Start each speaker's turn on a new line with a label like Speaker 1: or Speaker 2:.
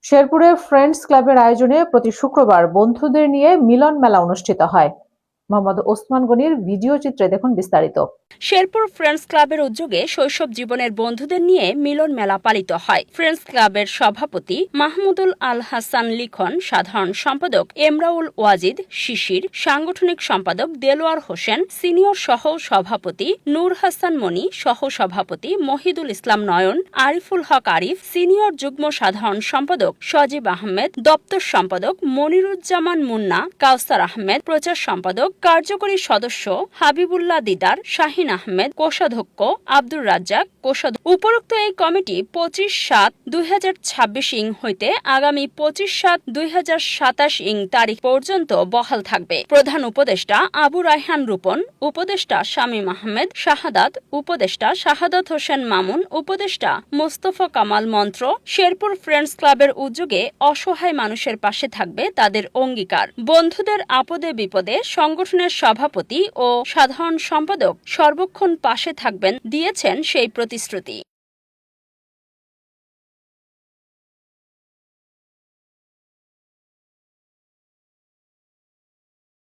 Speaker 1: শেরপুরে ফ্রেন্ডস ক্লাবের আয়োজনে প্রতি শুক্রবার বন্ধুদের নিয়ে মিলন মেলা অনুষ্ঠিত হয়। মোহাম্মদ ওসমান গনির ভিডিও চিত্রে দেখুন বিস্তারিত।
Speaker 2: শেরপুর ফ্রেন্ডস ক্লাবের উদ্যোগে শৈশব জীবনের বন্ধুদের নিয়ে মিলন মেলা পালিত হয়। ফ্রেন্ডস ক্লাবের সভাপতি মাহমুদুল আল হাসান লিখন, সাধারণ সম্পাদক এমরাউল ওয়াজিদ শিশির, সাংগঠনিক সম্পাদক দেলোয়ার হোসেন, সিনিয়র সহ সভাপতি নূর হাসান মনি, সহ সভাপতি মহিদুল ইসলাম নয়ন, আরিফুল হক আরিফ, সিনিয়র যুগ্ম সাধারণ সম্পাদক সজীব আহমেদ, দপ্তর সম্পাদক মনিরুজ্জামান মুন্না, কাউসার আহমেদ, প্রচার সম্পাদক কার্যকরী সদস্য হাবিবুল্লাহ দিদার, শাহিন আহমেদ, কোষাধ্যক্ষ আব্দুর রাজ্জাক, উপরোক্ত এই কমিটি 25/7/2026 ইং হইতে আগামী 25/7/2027 ইং তারিখ পর্যন্ত বহাল থাকবে। প্রধান উপদেষ্টা আবু রায়হান রূপন, উপদেষ্টা শামীম আহমেদ শাহাদাত, উপদেষ্টা শাহাদাত হোসেন মামুন, উপদেষ্টা মোস্তফা কামাল মন্ত্র। শেরপুর ফ্রেন্ডস ক্লাবের উদ্যোগে অসহায় মানুষের পাশে থাকবে তাদের অঙ্গীকার। বন্ধুদের আপদে বিপদে সংগঠনের সভাপতি ও সাধারণ সম্পাদক সর্বক্ষণ পাশে থাকবেন দিয়েছেন সেই প্রতিশ্রুতি।